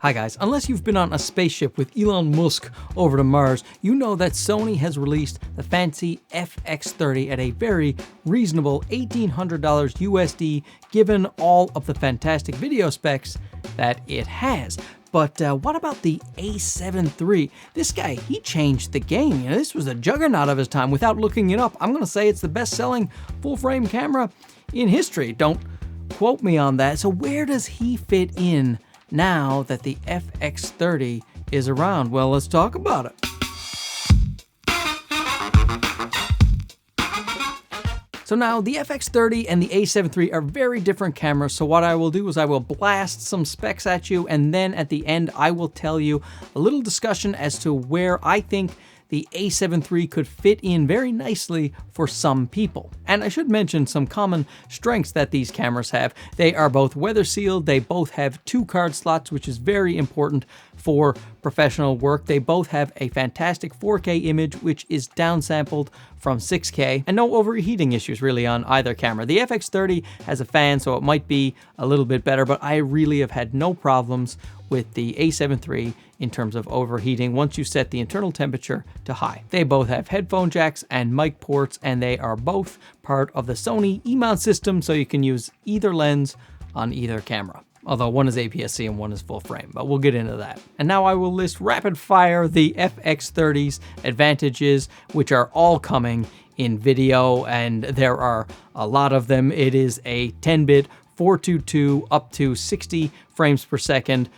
Hi guys, unless you've been on a spaceship with Elon Musk over to Mars, you know that Sony has released the fancy FX30 at a very reasonable $1,800 USD, given all of the fantastic video specs that it has. But what about the A7iii? This guy, he changed the game. You know, this was a juggernaut of his time. Without looking it up, I'm gonna say it's the best-selling full-frame camera in history. Don't quote me on that. So where does he fit in now that the FX30 is around? Well, let's talk about it. So now the FX30 and the A7iii are very different cameras, so what I will do is I will blast some specs at you, and then at the end I will tell you a little discussion as to where I think the A7iii could fit in very nicely for some people. And I should mention some common strengths that these cameras have. They are both weather sealed, they both have 2 card slots, which is very important for professional work. They both have a fantastic 4K image, which is downsampled from 6K, and no overheating issues really on either camera. The FX30 has a fan, so it might be a little bit better, but I really have had no problems with the A7iii in terms of overheating once you set the internal temperature to high. They both have headphone jacks and mic ports, and they are both part of the Sony E-mount system, so you can use either lens on either camera. Although one is APS-C and one is full frame, but we'll get into that. And now I will list rapid fire the FX30's advantages, which are all coming in video, and there are a lot of them. It is a 10-bit 422 up to 60 frames per second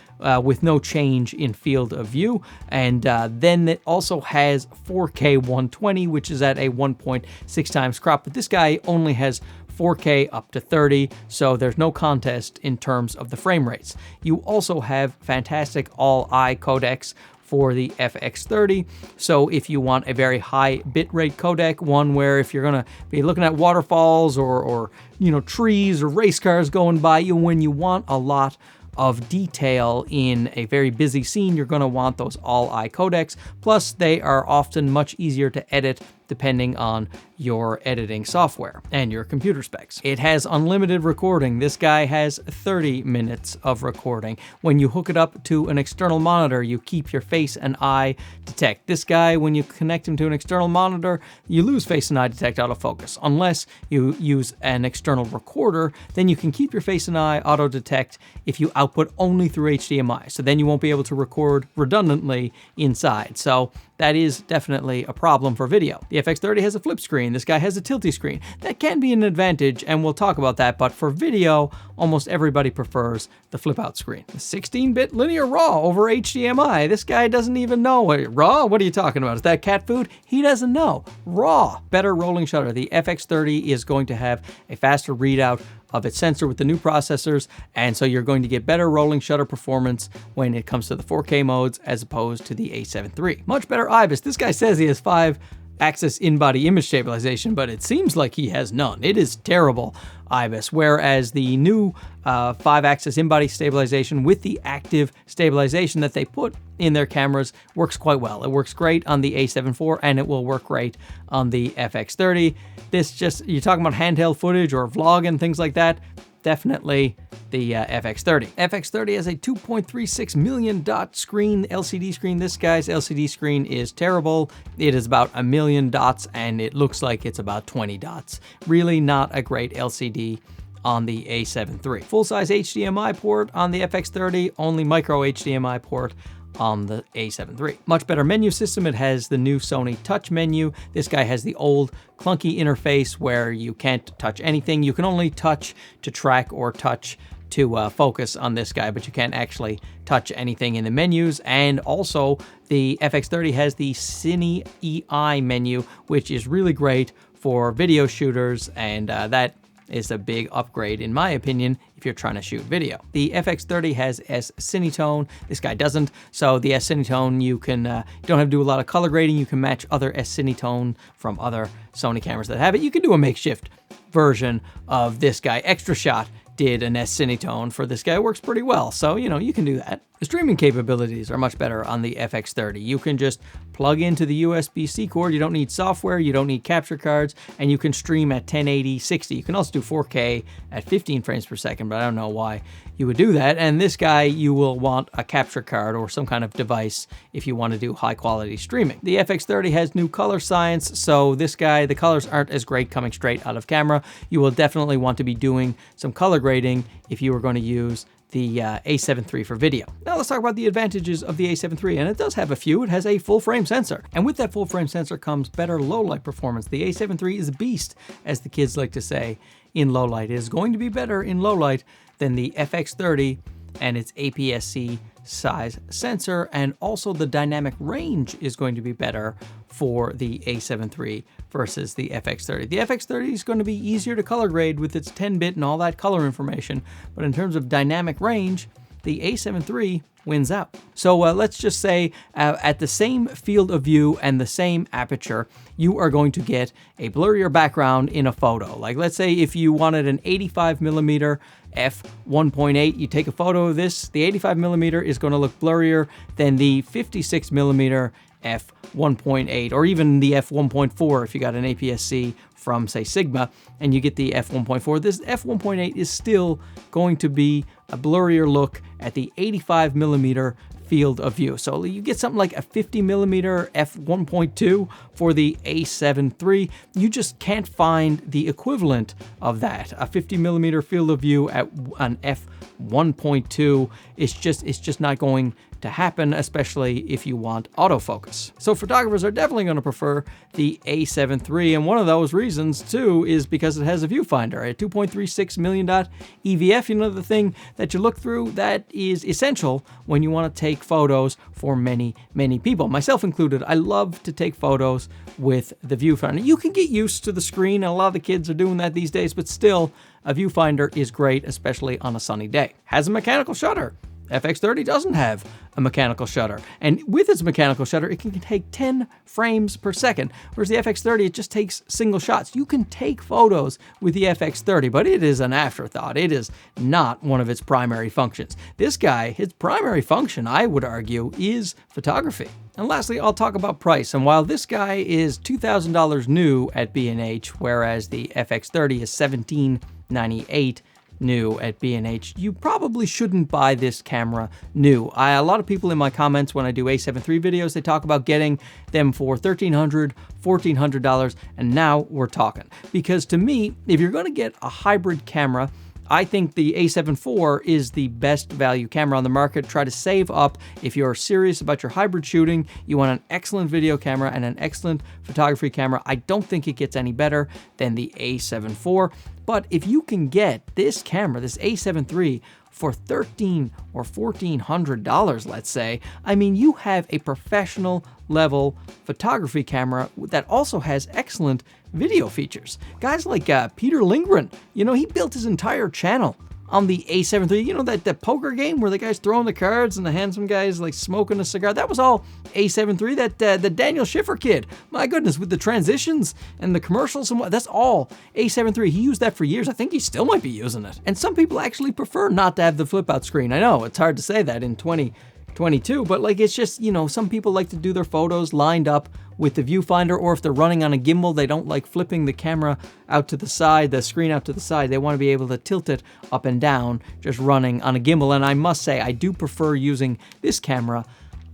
with no change in field of view. And then it also has 4K 120, which is at a 1.6 times crop. But this guy only has 4K up to 30, so there's no contest in terms of the frame rates. You also have fantastic all-eye codecs for the FX30, so if you want a very high bitrate codec, one where if you're gonna be looking at waterfalls or you know, trees or race cars going by you, when you want a lot of detail in a very busy scene, you're gonna want those all-eye codecs. Plus, they are often much easier to edit depending on your editing software and your computer specs. It has unlimited recording. This guy has 30 minutes of recording. When you hook it up to an external monitor, you keep your face and eye detect. This guy, when you connect him to an external monitor, you lose face and eye detect autofocus. Unless you use an external recorder, then you can keep your face and eye auto detect if you output only through HDMI. So then you won't be able to record redundantly inside. So that is definitely a problem for video. The FX30 has a flip screen. This guy has a tilty screen. That can be an advantage, and we'll talk about that, but for video, almost everybody prefers the flip out screen. 16-bit linear RAW over HDMI. This guy doesn't even know. RAW? What are you talking about? Is that cat food? He doesn't know. RAW. Better rolling shutter. The FX30 is going to have a faster readout of its sensor with the new processors, and so you're going to get better rolling shutter performance when it comes to the 4K modes as opposed to the A7iii. Much better Ibis. This guy says he has 5-axis in-body image stabilization, but it seems like he has none. It is terrible Ibis, whereas the new 5-axis in-body stabilization with the active stabilization that they put in their cameras works quite well. It works great on the A7 IV, and it will work great on the FX30. This just, you're talking about handheld footage or vlog and things like that, definitely the FX30. FX30 has a 2.36 million dot screen, LCD screen. This guy's LCD screen is terrible. It is about 1 million dots, and it looks like it's about 20 dots. Really not a great LCD on the A7iii. Full-size HDMI port on the FX30, only micro HDMI port on the A7iii. Much better menu system. It has the new Sony Touch menu. This guy has the old clunky interface where you can't touch anything. You can only touch to track or touch to focus on this guy, but you can't actually touch anything in the menus. And also the FX30 has the Cine EI menu, which is really great for video shooters, and that is a big upgrade in my opinion if you're trying to shoot video. The FX30 has S-Cinetone. This guy doesn't. So the S-Cinetone, you can you don't have to do a lot of color grading. You can match other S-Cinetone from other Sony cameras that have it. You can do a makeshift version of this guy. Extra shot did an S-Cinetone for this guy. It works pretty well, so, you know, you can do that. The streaming capabilities are much better on the FX30. You can just plug into the USB-C cord. You don't need software, you don't need capture cards, and you can stream at 1080, 60. You can also do 4K at 15 frames per second, but I don't know why you would do that. And this guy, you will want a capture card or some kind of device if you want to do high quality streaming. The FX30 has new color science, so this guy, the colors aren't as great coming straight out of camera. You will definitely want to be doing some color grading if you were going to use the A7 III for video. Now let's talk about the advantages of the A7 III, and it does have a few. It has a full frame sensor, and with that full frame sensor comes better low light performance. The A7 III is a beast, as the kids like to say, in low light. It is going to be better in low light than the FX30 and its APS-C size sensor, and also the dynamic range is going to be better for the A7 III versus the FX30. The FX30 is going to be easier to color grade with its 10-bit and all that color information, but in terms of dynamic range, the A7 III wins out. So let's just say at the same field of view and the same aperture, you are going to get a blurrier background in a photo. Like let's say if you wanted an 85mm f1.8, you take a photo of this, the 85mm is going to look blurrier than the 56mm f1.8, or even the f1.4 if you got an APS-C from, say, Sigma, and you get the f1.4. This f1.8 is still going to be a blurrier look at the 85mm field of view. So you get something like a 50mm f1.2 for the A7 III. You just can't find the equivalent of that. A 50mm field of view at an f1.2 it's just not going to happen, especially if you want autofocus. So photographers are definitely going to prefer the A7 III, and one of those reasons too is because it has a viewfinder, a 2.36 million dot EVF. You know, the thing that you look through that is essential when you want to take photos for many people, myself included. I love to take photos with the viewfinder. You can get used to the screen, and a lot of the kids are doing that these days, but still, a viewfinder is great, especially on a sunny day. Has a mechanical shutter. FX30 doesn't have a mechanical shutter, and with its mechanical shutter it can take 10 frames per second, whereas the FX30, it just takes single shots. You can take photos with the FX30, but it is an afterthought. It is not one of its primary functions. This guy, his primary function, I would argue, is photography. And lastly, I'll talk about price. And while this guy is $2,000 new at B&H, whereas the FX30 is $1,798 new at B&H, you probably shouldn't buy this camera new. A lot of people in my comments when I do A7 III videos, they talk about getting them for $1,300, $1,400, and now we're talking. Because to me, if you're going to get a hybrid camera, I think the A7 IV is the best value camera on the market. Try to save up if you're serious about your hybrid shooting. You want an excellent video camera and an excellent photography camera. I don't think it gets any better than the A7 IV. But if you can get this camera, this A7 III, for $1,300 or $1,400, let's say, I mean, you have a professional level photography camera that also has excellent video features. Guys like Peter Lindgren, you know, he built his entire channel on the A7 III. You know, that poker game where the guy's throwing the cards and the handsome guy's like smoking a cigar? That was all A7 III. The Daniel Schiffer kid, my goodness, with the transitions and the commercials and what, that's all A7 III. He used that for years. I think he still might be using it. And some people actually prefer not to have the flip out screen. I know it's hard to say that in 2022, but like, it's just, you know, some people like to do their photos lined up with the viewfinder, or if they're running on a gimbal, they don't like flipping the camera out to the side, the screen out to the side. They want to be able to tilt it up and down just running on a gimbal. And I must say, I do prefer using this camera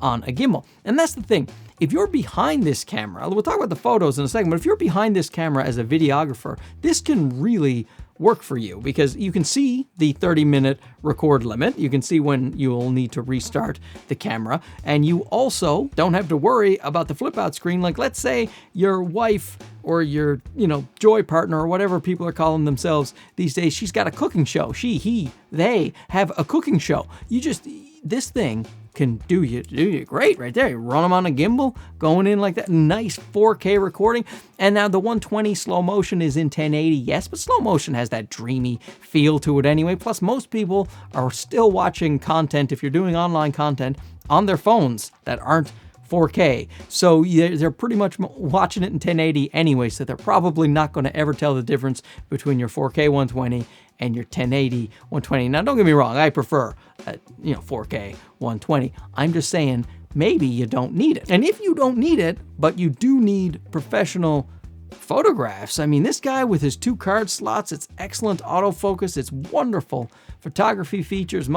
on a gimbal. And that's the thing. If you're behind this camera, we'll talk about the photos in a second, but if you're behind this camera as a videographer, this can really work for you because you can see the 30-minute record limit. You can see when you'll need to restart the camera, and you also don't have to worry about the flip out screen. Like, let's say your wife or your, you know, joy partner or whatever people are calling themselves these days, she's got a cooking show. They have a cooking show. This thing can do you great right there. You run them on a gimbal, going in like that, nice 4K recording. And now the 120 slow motion is in 1080, yes, but slow motion has that dreamy feel to it anyway. Plus, most people are still watching content, if you're doing online content, on their phones that aren't 4K. So they're pretty much watching it in 1080 anyway, so they're probably not going to ever tell the difference between your 4K 120 and your 1080, 120. Now, don't get me wrong, I prefer, 4K, 120. I'm just saying, maybe you don't need it. And if you don't need it, but you do need professional photographs, I mean, this guy with his 2 card slots, it's excellent autofocus, it's wonderful photography features.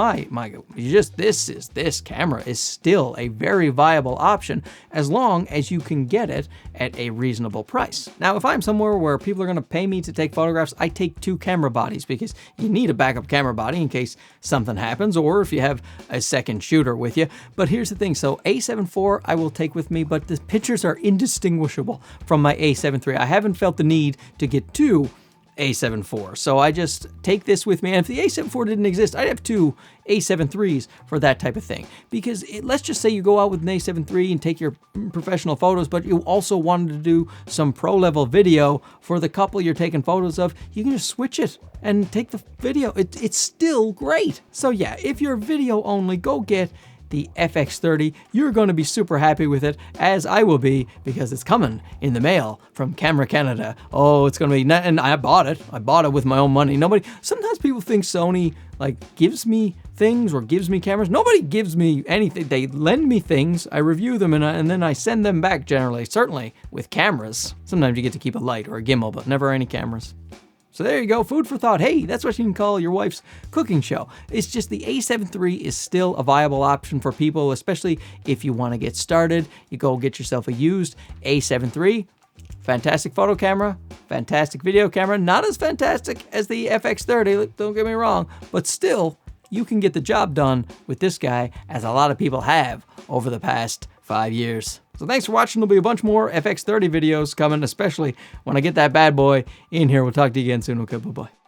This camera is still a very viable option as long as you can get it at a reasonable price. Now, if I'm somewhere where people are gonna pay me to take photographs, I take 2 camera bodies because you need a backup camera body in case something happens or if you have a second shooter with you. But here's the thing, so A7 IV I will take with me, but the pictures are indistinguishable from my A7 III. I haven't felt the need to get 2 A7 IV. So I just take this with me. And if the A7 IV didn't exist, I'd have 2 A7 IIIs for that type of thing. Because let's just say you go out with an A7 III and take your professional photos, but you also wanted to do some pro level video for the couple you're taking photos of, you can just switch it and take the video. It's still great. So yeah, if you're video only, go get the FX30. You're going to be super happy with it, as I will be, because it's coming in the mail from Camera Canada. Oh, it's going to be, and I bought it. I bought it with my own money. Sometimes people think Sony gives me things or gives me cameras. Nobody gives me anything. They lend me things, I review them, and then I send them back generally, certainly with cameras. Sometimes you get to keep a light or a gimbal, but never any cameras. So there you go, food for thought. Hey, that's what you can call your wife's cooking show. It's just the A7 III is still a viable option for people, especially if you want to get started. You go get yourself a used A7 III. Fantastic photo camera, fantastic video camera. Not as fantastic as the FX30, don't get me wrong, but still, you can get the job done with this guy, as a lot of people have over the past 5 years. So thanks for watching. There'll be a bunch more FX30 videos coming, especially when I get that bad boy in here. We'll talk to you again soon. Okay, bye-bye.